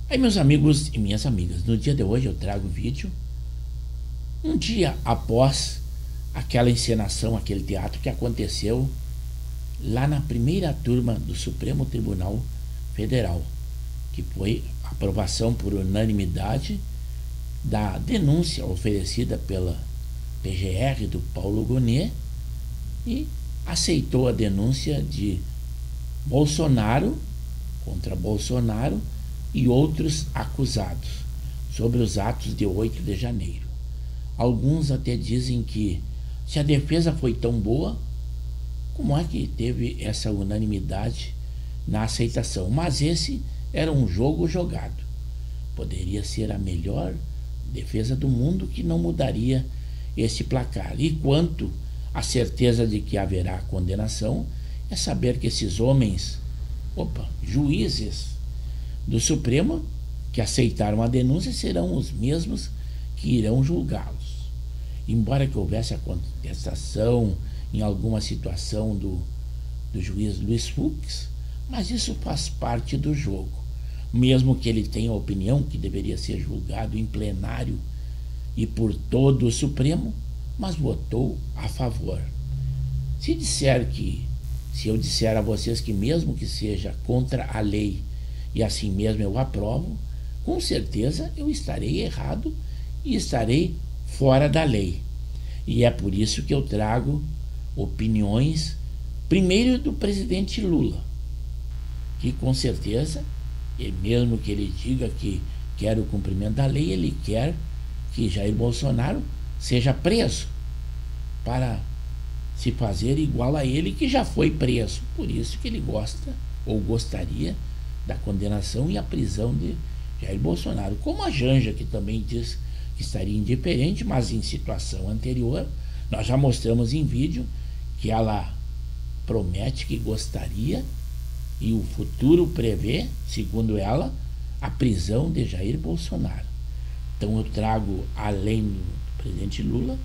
Aí, meus amigos e minhas amigas, no dia de hoje eu trago o vídeo um dia após aquela encenação, aquele teatro que aconteceu lá na primeira turma do Supremo Tribunal Federal, que foi a aprovação por unanimidade da denúncia oferecida pela PGR do Paulo Gonet e aceitou a denúncia de Bolsonaro contra Bolsonaro e outros acusados sobre os atos de 8 de janeiro. Alguns até dizem que se a defesa foi tão boa, como é que teve essa unanimidade na aceitação? Mas esse era um jogo jogado. Poderia ser a melhor defesa do mundo que não mudaria esse placar. E quanto à certeza de que haverá condenação, é saber que esses homens, juízes do Supremo, que aceitaram a denúncia, serão os mesmos que irão julgá-los. Embora que houvesse a contestação em alguma situação do juiz Luiz Fux, mas isso faz parte do jogo. Mesmo que ele tenha a opinião que deveria ser julgado em plenário e por todo o Supremo, mas votou a favor. Se eu disser a vocês que mesmo que seja contra a lei e assim mesmo eu aprovo, com certeza eu estarei errado e estarei fora da lei. E é por isso que eu trago opiniões, primeiro do presidente Lula, que com certeza, e mesmo que ele diga que quer o cumprimento da lei, ele quer que Jair Bolsonaro seja preso para se fazer igual a ele, que já foi preso. Por isso que ele gosta ou gostaria da condenação e a prisão de Jair Bolsonaro. Como a Janja, que também diz que estaria indiferente, mas em situação anterior, nós já mostramos em vídeo que ela promete que gostaria e o futuro prevê, segundo ela, a prisão de Jair Bolsonaro. Então eu trago, além do presidente Lula,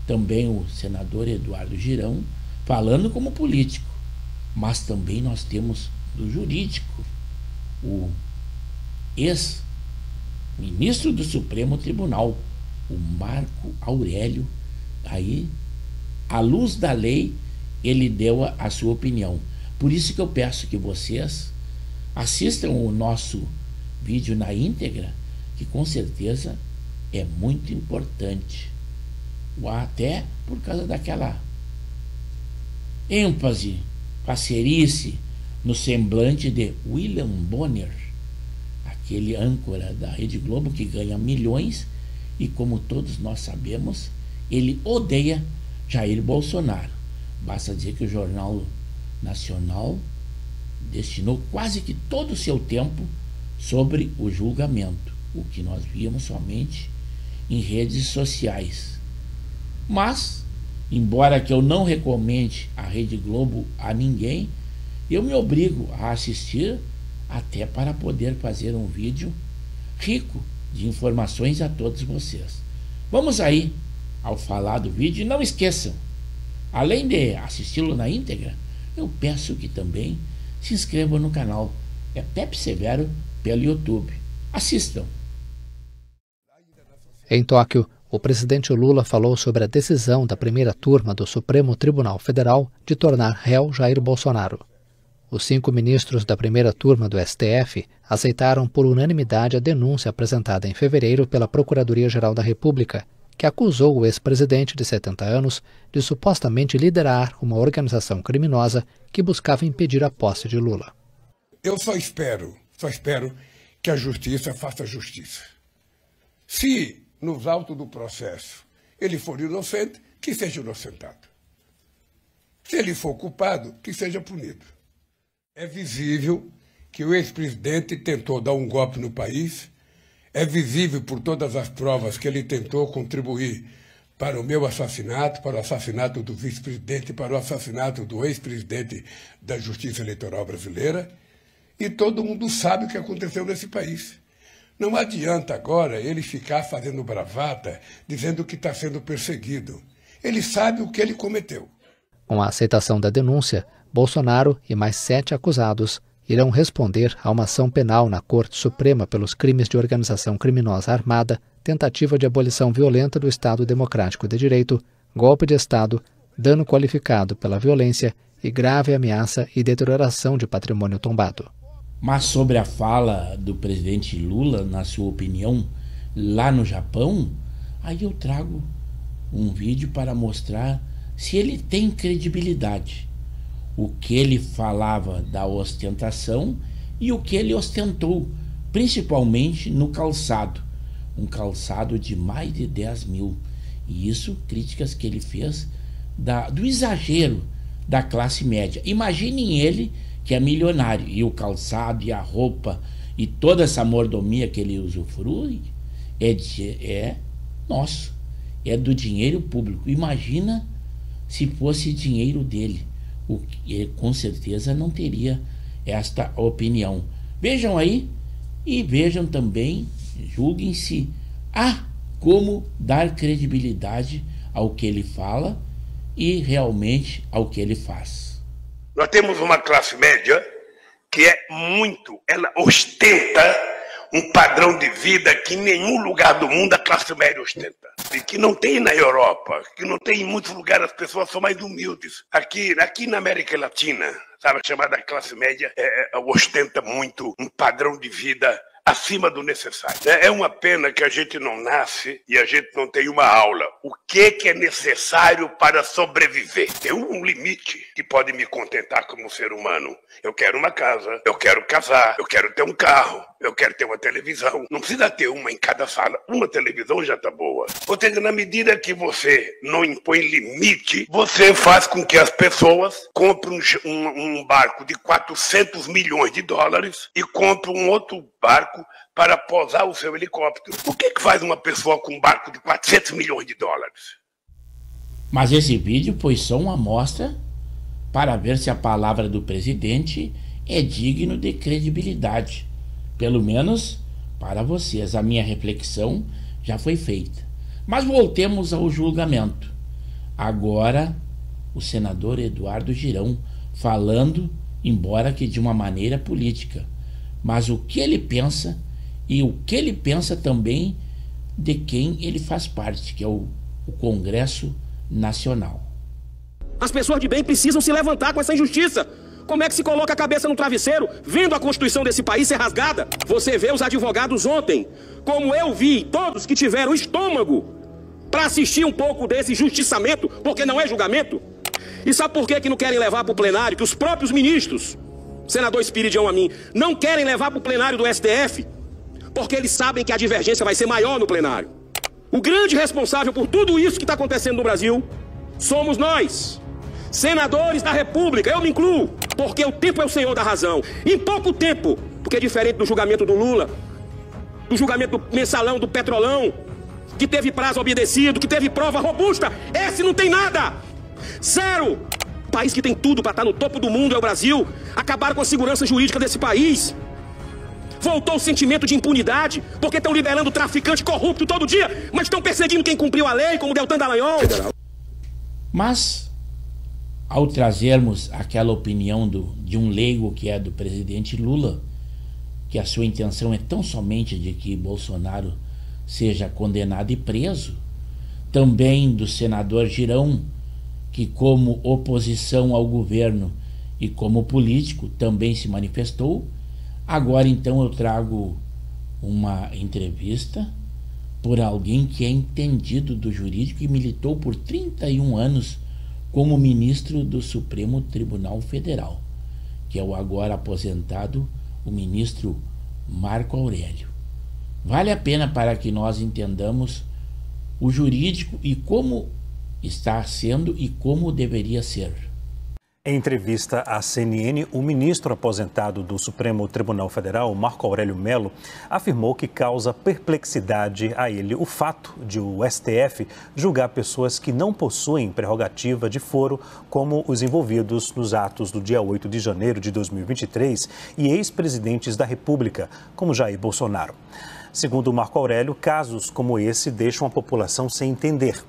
também o senador Eduardo Girão, falando como político, mas também nós temos do jurídico, o ex-ministro do Supremo Tribunal, o Marco Aurélio. Aí, à luz da lei, ele deu a sua opinião. Por isso que eu peço que vocês assistam o nosso vídeo na íntegra, que com certeza é muito importante. Até por causa daquela ênfase, parceirice no semblante de William Bonner, aquele âncora da Rede Globo que ganha milhões e, como todos nós sabemos, ele odeia Jair Bolsonaro. Basta dizer que o Jornal Nacional destinou quase que todo o seu tempo sobre o julgamento, o que nós víamos somente em redes sociais. Mas, embora que eu não recomende a Rede Globo a ninguém, eu me obrigo a assistir até para poder fazer um vídeo rico de informações a todos vocês. Vamos aí ao falar do vídeo, e não esqueçam, além de assisti-lo na íntegra, eu peço que também se inscrevam no canal. É Pepe Severo pelo YouTube. Assistam. Em Tóquio, o presidente Lula falou sobre a decisão da primeira turma do Supremo Tribunal Federal de tornar réu Jair Bolsonaro. Os 5 ministros da primeira turma do STF aceitaram por unanimidade a denúncia apresentada em fevereiro pela Procuradoria-Geral da República, que acusou o ex-presidente de 70 anos de supostamente liderar uma organização criminosa que buscava impedir a posse de Lula. Eu só espero que a justiça faça justiça. Se, nos autos do processo, ele for inocente, que seja inocentado. Se ele for culpado, que seja punido. É visível que o ex-presidente tentou dar um golpe no país. É visível por todas as provas que ele tentou contribuir para o meu assassinato, para o assassinato do vice-presidente, para o assassinato do ex-presidente da Justiça Eleitoral Brasileira. E todo mundo sabe o que aconteceu nesse país. Não adianta agora ele ficar fazendo bravata, dizendo que está sendo perseguido. Ele sabe o que ele cometeu. Com a aceitação da denúncia, Bolsonaro e mais 7 acusados irão responder a uma ação penal na Corte Suprema pelos crimes de organização criminosa armada, tentativa de abolição violenta do Estado Democrático de Direito, golpe de Estado, dano qualificado pela violência e grave ameaça e deterioração de patrimônio tombado. Mas sobre a fala do presidente Lula, na sua opinião, lá no Japão, aí eu trago um vídeo para mostrar se ele tem credibilidade. O que ele falava da ostentação e o que ele ostentou, principalmente no calçado. Um calçado de mais de 10 mil. E isso, críticas que ele fez do exagero da classe média. Imaginem ele, que é milionário, e o calçado e a roupa e toda essa mordomia que ele usufrui é nosso, é do dinheiro público. Imagina se fosse dinheiro dele, o que ele com certeza não teria esta opinião. Vejam aí e vejam também, julguem se há como dar credibilidade ao que ele fala e realmente ao que ele faz. Nós temos uma classe média que ela ostenta um padrão de vida que em nenhum lugar do mundo a classe média ostenta. E que não tem na Europa, que não tem em muitos lugares, as pessoas são mais humildes. Aqui na América Latina, sabe, a chamada classe média ostenta muito um padrão de vida acima do necessário. É uma pena que a gente não nasce e a gente não tem uma aula. O que é necessário para sobreviver? Tem um limite que pode me contentar como ser humano. Eu quero uma casa, eu quero casar, eu quero ter um carro, eu quero ter uma televisão. Não precisa ter uma em cada sala. Uma televisão já está boa. Ou seja, na medida que você não impõe limite, você faz com que as pessoas comprem um barco de 400 milhões de dólares e comprem um outro barco para posar o seu helicóptero. O que faz uma pessoa com um barco de 400 milhões de dólares? Mas esse vídeo foi só uma amostra para ver se a palavra do presidente é digno de credibilidade. Pelo menos para vocês. A minha reflexão já foi feita. Mas voltemos ao julgamento. Agora, o senador Eduardo Girão falando, embora que de uma maneira política, mas o que ele pensa e o que ele pensa também de quem ele faz parte, que é o Congresso Nacional. As pessoas de bem precisam se levantar com essa injustiça. Como é que se coloca a cabeça no travesseiro vendo a Constituição desse país ser rasgada? Você vê os advogados ontem, como eu vi todos que tiveram estômago para assistir um pouco desse justiçamento, porque não é julgamento. E sabe por que não querem levar para o plenário, que os próprios ministros, senador Espiridião a mim, não querem levar para o plenário do STF? Porque eles sabem que a divergência vai ser maior no plenário. O grande responsável por tudo isso que está acontecendo no Brasil somos nós, senadores da República, eu me incluo, porque o tempo é o senhor da razão. Em pouco tempo, porque diferente do julgamento do Lula, do julgamento do mensalão, do Petrolão, que teve prazo obedecido, que teve prova robusta, esse não tem nada. Zero. O país que tem tudo para estar no topo do mundo é o Brasil. Acabaram com a segurança jurídica desse país. Voltou o sentimento de impunidade, porque estão liberando traficante corrupto todo dia, mas estão perseguindo quem cumpriu a lei, como Deltan Dallagnol. Mas, ao trazermos aquela opinião de um leigo que é do presidente Lula, que a sua intenção é tão somente de que Bolsonaro seja condenado e preso, também do senador Girão, que como oposição ao governo e como político também se manifestou. Agora então eu trago uma entrevista por alguém que é entendido do jurídico e militou por 31 anos como ministro do Supremo Tribunal Federal, que é o agora aposentado, o ministro Marco Aurélio. Vale a pena para que nós entendamos o jurídico e como está sendo e como deveria ser. Em entrevista à CNN, o ministro aposentado do Supremo Tribunal Federal, Marco Aurélio Mello, afirmou que causa perplexidade a ele o fato de o STF julgar pessoas que não possuem prerrogativa de foro, como os envolvidos nos atos do dia 8 de janeiro de 2023 e ex-presidentes da República, como Jair Bolsonaro. Segundo Marco Aurélio, casos como esse deixam a população sem entender.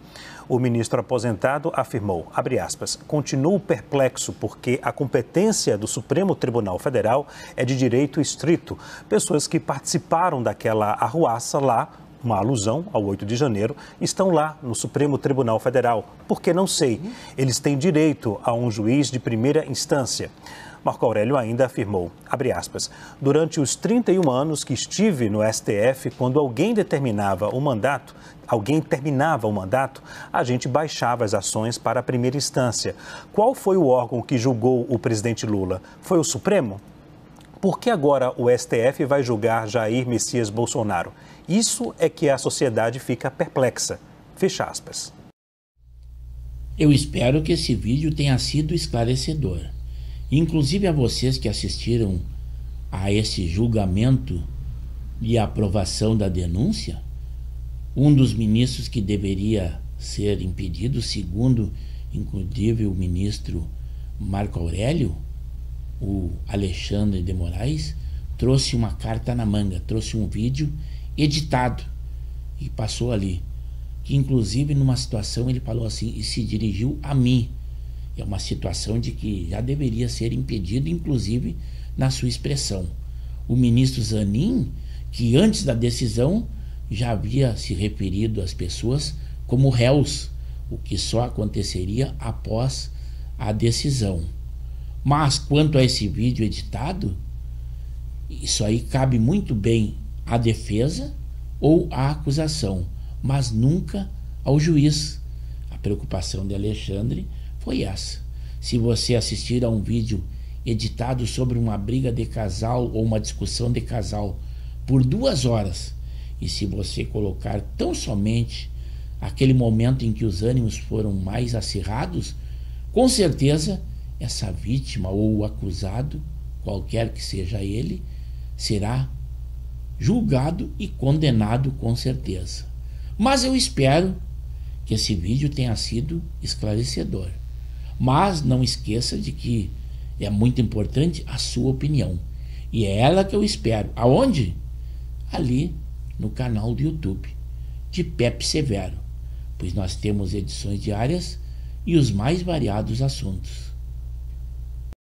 O ministro aposentado afirmou, abre aspas, continuo perplexo porque a competência do Supremo Tribunal Federal é de direito estrito. Pessoas que participaram daquela arruaça lá, uma alusão ao 8 de janeiro, estão lá no Supremo Tribunal Federal. Porque não sei, eles têm direito a um juiz de primeira instância. Marco Aurélio ainda afirmou, abre aspas, durante os 31 anos que estive no STF, quando alguém terminava o mandato, a gente baixava as ações para a primeira instância. Qual foi o órgão que julgou o presidente Lula? Foi o Supremo? Por que agora o STF vai julgar Jair Messias Bolsonaro? Isso é que a sociedade fica perplexa. Fecha aspas. Eu espero que esse vídeo tenha sido esclarecedor. Inclusive a vocês que assistiram a esse julgamento e aprovação da denúncia, um dos ministros que deveria ser impedido, segundo inclusive o ministro Marco Aurélio, o Alexandre de Moraes, trouxe uma carta na manga, trouxe um vídeo editado e passou ali, que inclusive numa situação ele falou assim e se dirigiu a mim. É uma situação de que já deveria ser impedido, inclusive na sua expressão. O ministro Zanin, que antes da decisão já havia se referido às pessoas como réus, o que só aconteceria após a decisão. Mas quanto a esse vídeo editado, isso aí cabe muito bem à defesa ou à acusação, mas nunca ao juiz. A preocupação de Alexandre foi essa. Se você assistir a um vídeo editado sobre uma briga de casal ou uma discussão de casal por 2 horas, e se você colocar tão somente aquele momento em que os ânimos foram mais acirrados, com certeza essa vítima ou o acusado, qualquer que seja ele, será julgado e condenado com certeza. Mas eu espero que esse vídeo tenha sido esclarecedor. Mas não esqueça de que é muito importante a sua opinião. E é ela que eu espero. Aonde? Ali no canal do YouTube de Pepe Severo, pois nós temos edições diárias e os mais variados assuntos.